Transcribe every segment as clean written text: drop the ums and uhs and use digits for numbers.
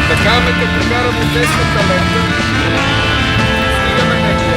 Така ме те покарам от 10-та лента. Стигаме някакво.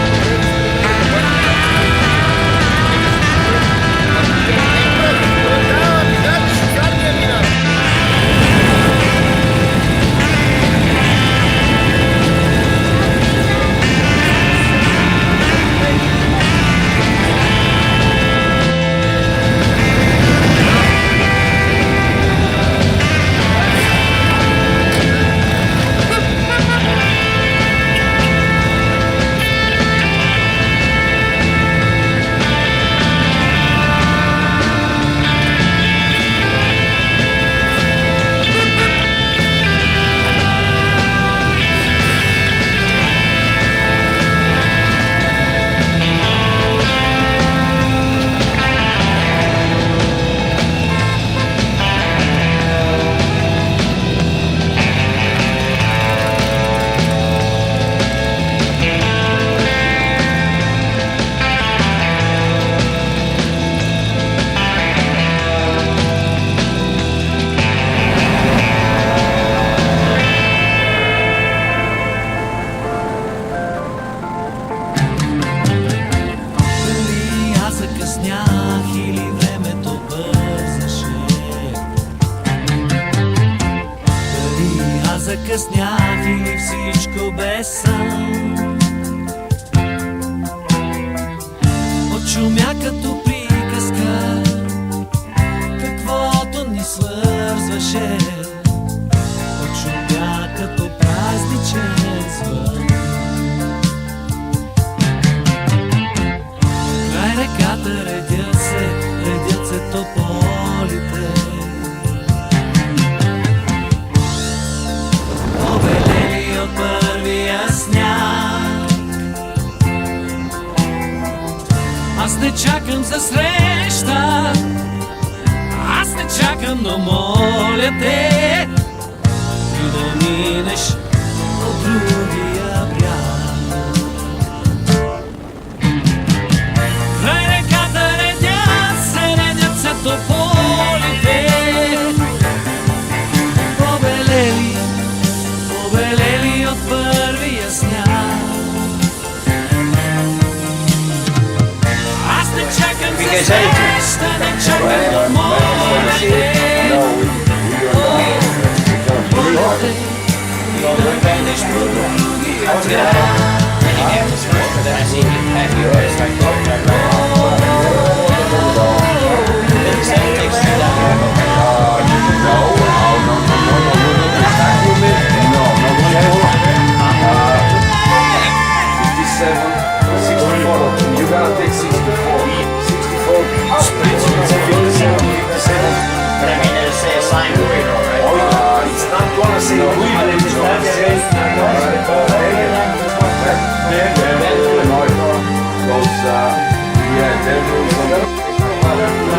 Закъснях или всичко без сън. Отшумя като приказка, каквото ни свързваше. Отшумя като празничен звън. Край реката редят се тополите. Побелели от първия сняг. Аз не чакам за среща, аз не чакам, но моля те ти да минеш от другия бряг. Край реката редят се тополите. Побелели от първия сняг. Аз не чакам за среща, не чакам от моите. Моля те, ти да минеш по другия бряг.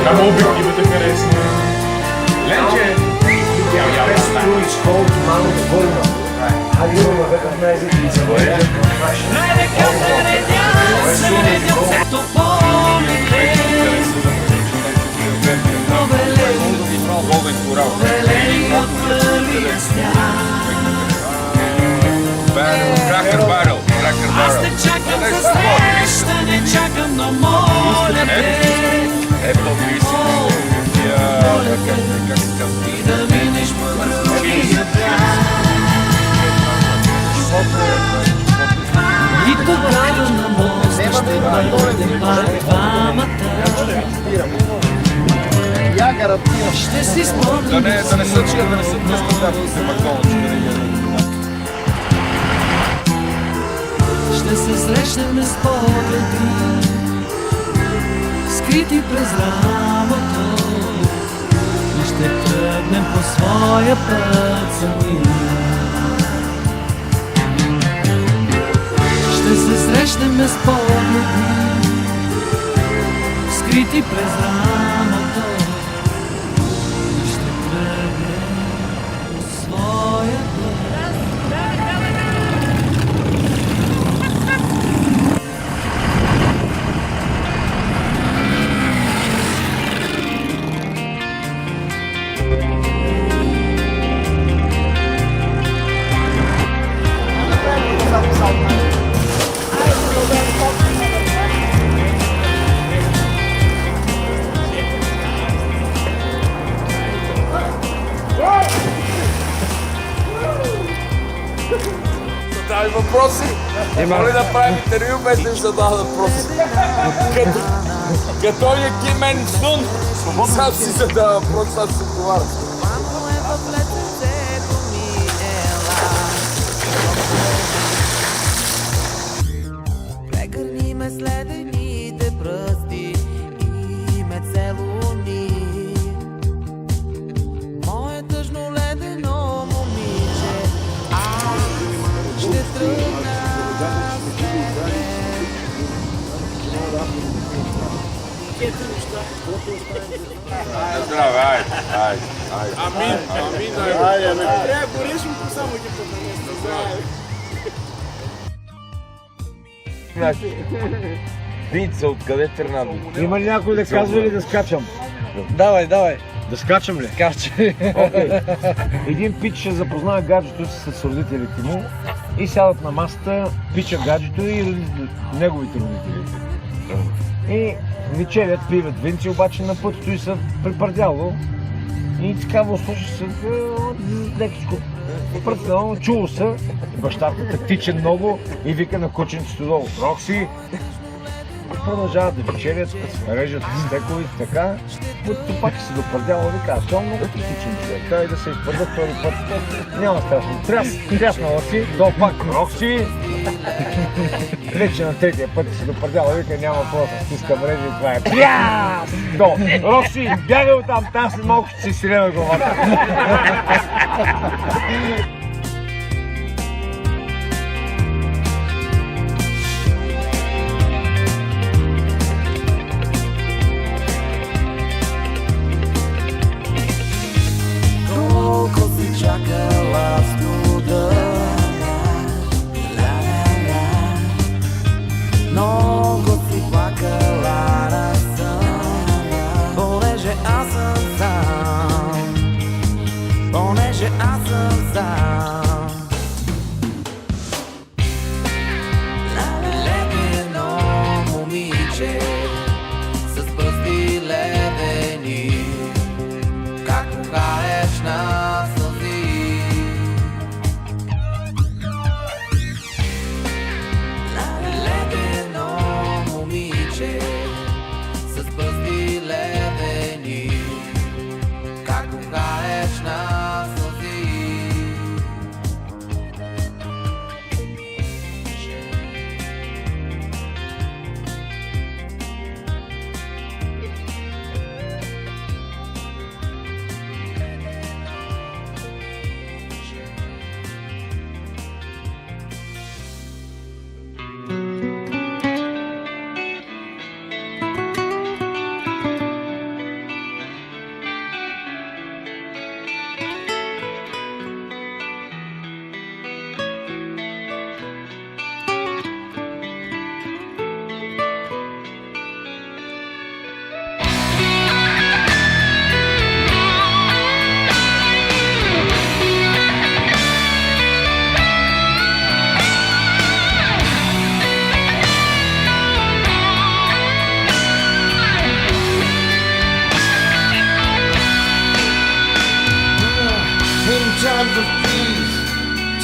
Само обективите харесни. Ленче! It's called Mount Volma. Have you ever Най-дека наредям се тополите. Повелени от първия свят. Аз те чакам за среща, не чакам, но моля те. Моля те, и да минеш по другия бряг. И тогава на моста ще бъдем пак двамата. Я гарантирам. Ще си спомним Да не съчи, ще се срещнем с погледи, скрити през рамото, и ще тръгнем по своя път сами. Ще се срещнем с погледи, скрити през рамото, и ще тръгнем по своя път. Задавай въпроси. Моля да правим интервю, без да им задава въпроси. Като е Ким Ен Сун, сам си задава въпроси, сам си отговаря. Прегърни ме следените пръсти и ме целуни. Мое тъжно ледено момиче, аз ще тръгна с тебе. Здраве, айде. Амин. Трябва горишим по само ги поднаместа. Винца, откъде Фернандо? Има ли някой да казва ли да скачам? Давай. Да скачам ли? Скачай. Окей. Един пич ще запознава гаджето си с родителите му и сядат на масата пича гаджето и неговите родители. И вечерят, пиват винци, обаче на пътето и са припърдяло. И така слуша се лекичко пръснало, чуло се. Бащата тактичен много и вика на кученцето долу: Рокси! Продължават да вечерят, режат стекови, така. Пътето пак се допърдяло, вика: аз съм много тактичен човек. Дай да се изпърда втори път. Няма страшно. Тряснала си, долу пак: Рокси! Вече на третия път се допърдяла, вика: няма просто, стискам режа и това е пляс! Рокси, бягай оттам, там след малко ще си стреля главата. Колко си чакала студа, много си плакала на сън, понеже аз съм сам, понеже аз съм сам.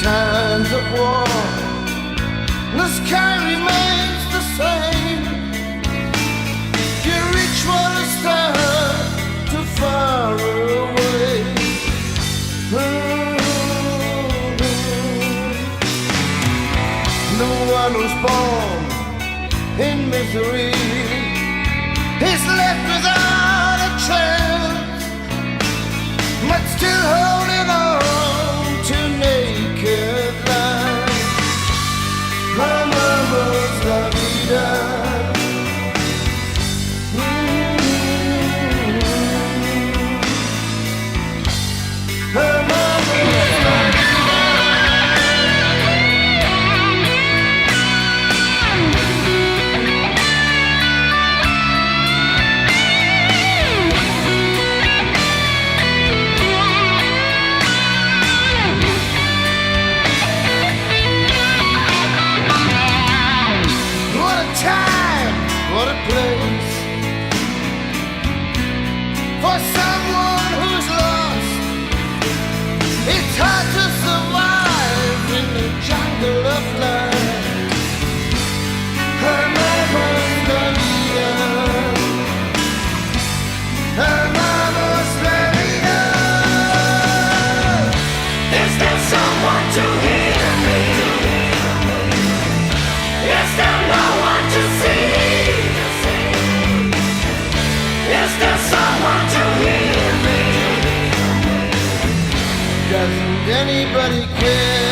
times of war, the sky remains the same. You reach for a star too far away. The one who's born in misery is left without a chance, but still holding on to naked life. Vamos la vida. What a place for someone who's lost. It's hard to survive in the jungle of life. Amamos la vida. Amamos la vida. Is there someone to hear me? Is there no one to see? Is there someone to hear me? Doesn't anybody care?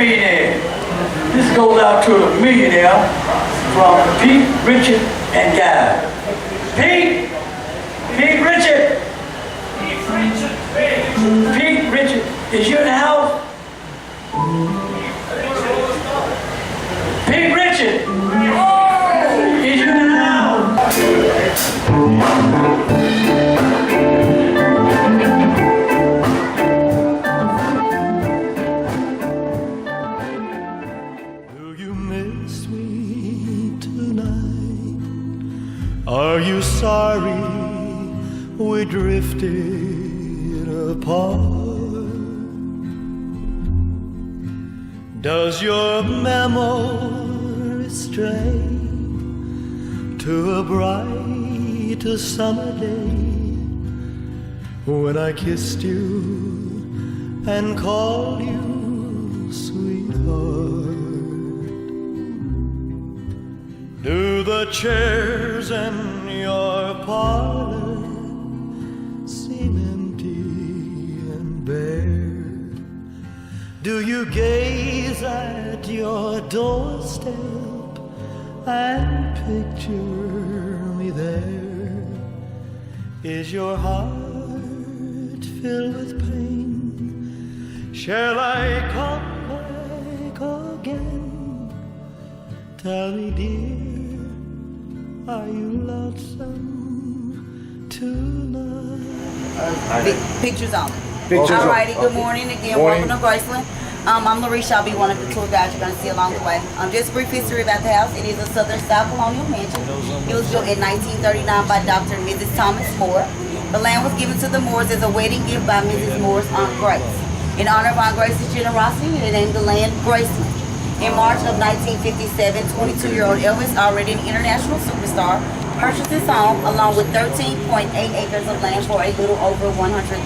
millionaire. This goes out to a millionaire from Pete, Richard, and Guy. Pete! Pete Richard! Pete Richard, is you in the house? Pete Richard! Is you in the house? Do you miss me tonight? Are you sorry we drifted apart? Does your memory stray to a bright summer day when I kissed you and called you sweetheart? Do the chairs in your parlor seem empty and bare? Do you gaze at your doorstep and picture me there? Is your heart filled with pain? Shall I come back again? Tell me, dear, are you lonesome tonight? Pictures on. Pictures on. Alrighty, good morning again. Morning. Welcome to Graceland. I'm Larisha. I'll be one of the tour guides you're going to see along the way. Just a brief history about the house. It is a southern style colonial mansion. It was built in 1939 by Dr. and Mrs. Thomas Moore. The land was given to the Moores as a wedding gift by Mrs. Moore's Aunt Grace. In honor of Aunt Grace's generosity, they named the land Graceland. In March of 1957, 22-year-old Elvis, already an international superstar, purchased his home along with 13.8 acres of land for a little over $100,000.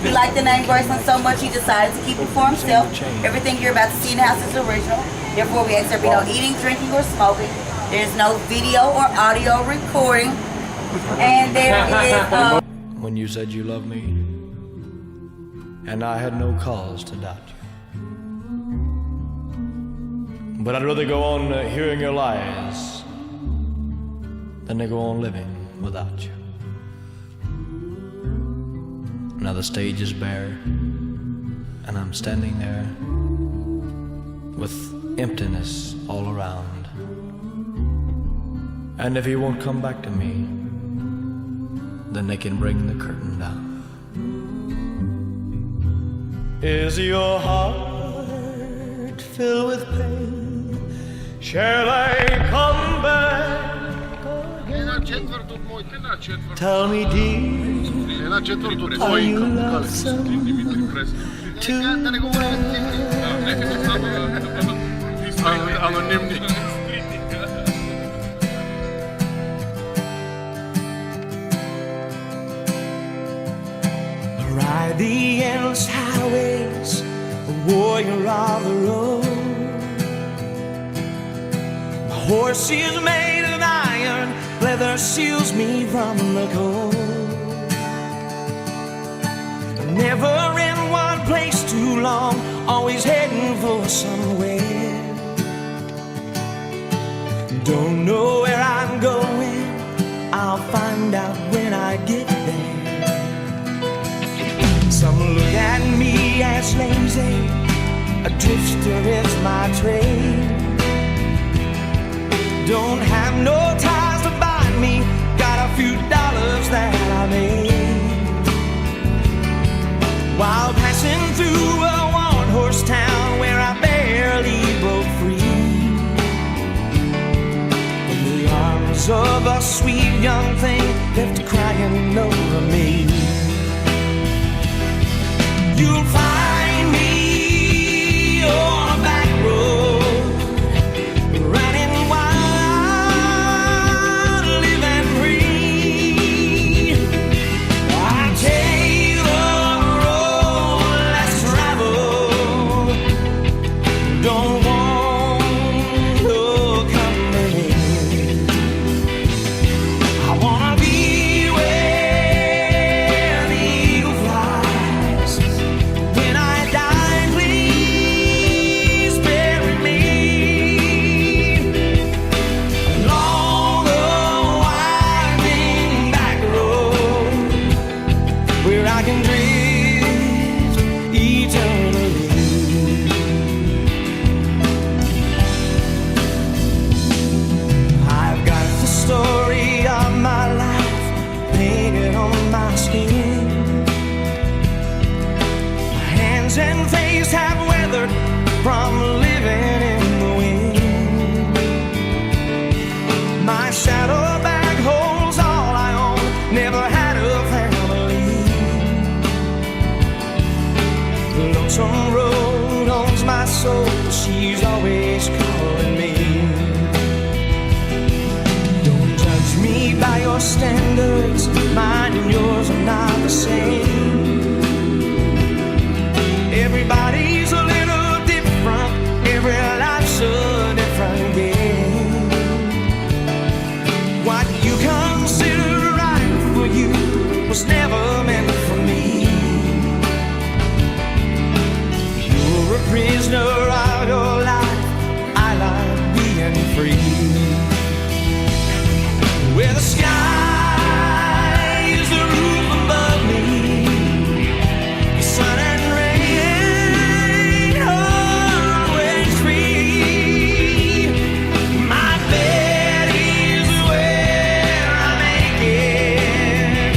He liked the name Graceland so much he decided to keep it for himself. Everything you're about to see in the house is original. Therefore, we ask there be no eating, drinking, or smoking. There's no video or audio recording. And there is... When you said you loved me, and I had no cause to doubt you. But I'd rather go on hearing your lies than to go on living without you. Now the stage is bare, and I'm standing there with emptiness all around. And if he won't come back to me, then they can bring the curtain down. Is your heart filled with pain? Shall I come back again? Tell me, dear, are you lonesome tonight? Ride the endless highways, a warrior of the road. My horse is made of iron, leather shields me from the cold. Never in one place too long, always heading for somewhere. Don't know where I'm going, I'll find out when I get there. Some look at me as lazy, a drifter is my trade. Don't have no ties to bind me, got a few dollars that I made. While passing through a one-horse town where I barely broke free, in the arms of a sweet young thing left crying over me. You'll find me on a back road, running wild, living free. I take the road less traveled, don't want no company. I wanna be I can drift eternally. I've got the story of my life painted on my skin. My hands and face have weathered from living in the wind. My saddlebag holds all I own, never had a family. The lonesome road owns my soul, she's always calling me. Don't judge me by your standards, mine and yours are not the same. Everybody's a little different, every life's a different game. What you consider right for you was never meant for me. You're a prisoner of your life, I like being free. Where the sky is the roof above me, the sun and rain always free. My bed is where I make it.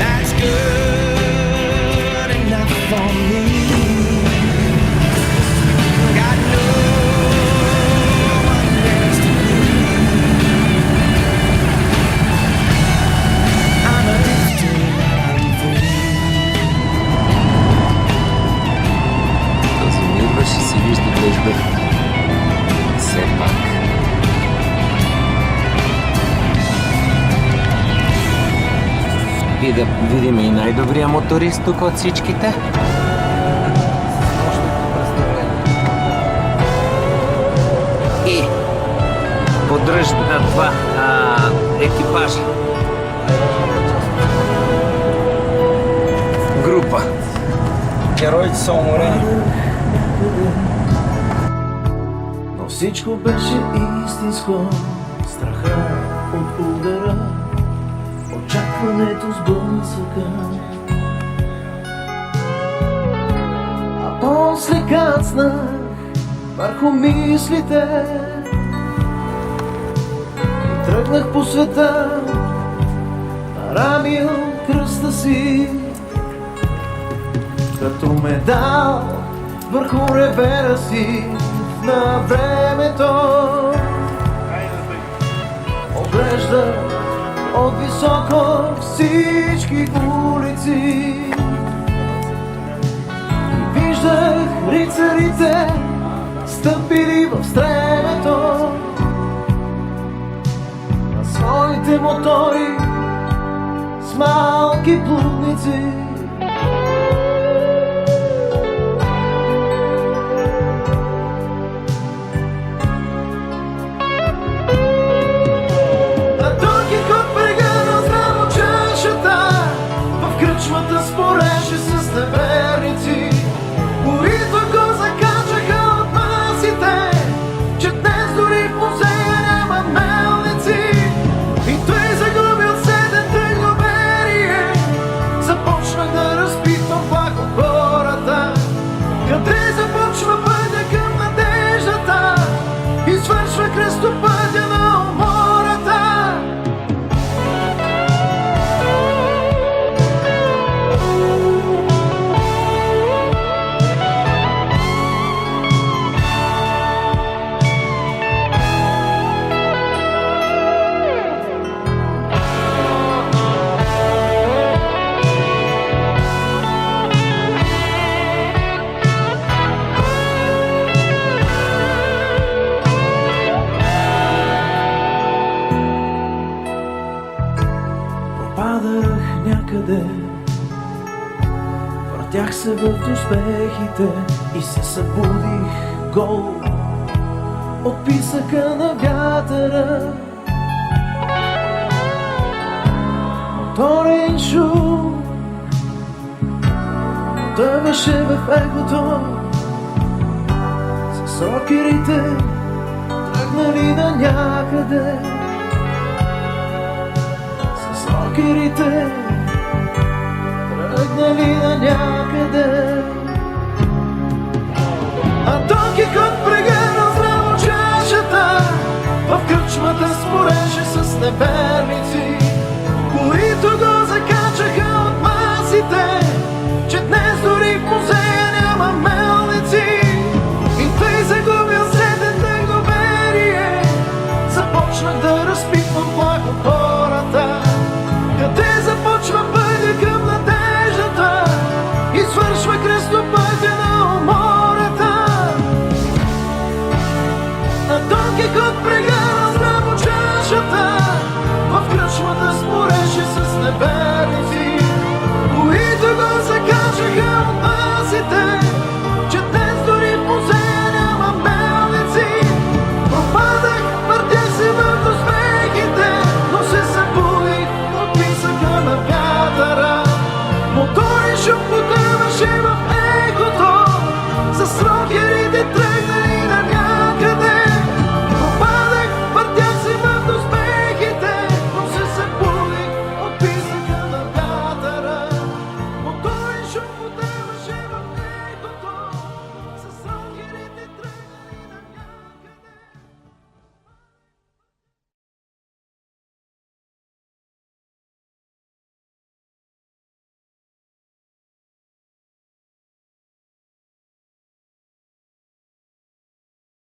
That's good enough for me. Got no one else to do. I'm a lifter, I'm free. Разумиваш и си виждаш бъд. Все пак. И да видим и най-добрия моторист тук от всичките. И поддръж на това екипажа. Група. Героите са уморени. Но всичко беше истинско, страха от удара, очакването с блъсъка. А после кацнах върху мислите и тръгнах по света, нарамил кръста си, като медал върху ревера си на времето. Оглежда от високо всички улици и виждах рицарите стъпили в стремето на своите мотори с малки плутници. Спореше с неверници, които го закачаха от масите, че днес дори в музея няма мелници. И той загубил 7 доверие. Започнах да разпитвам пак от хората, къде започва пътя към надеждата и свършва кръстопътя на умората. Пропадах някъде, въртях се в успехите и се събудих гол от писъка на вятъра. Моторен шум тъваше в ехото, с рокерите тръгнали на някъде. С рокерите небе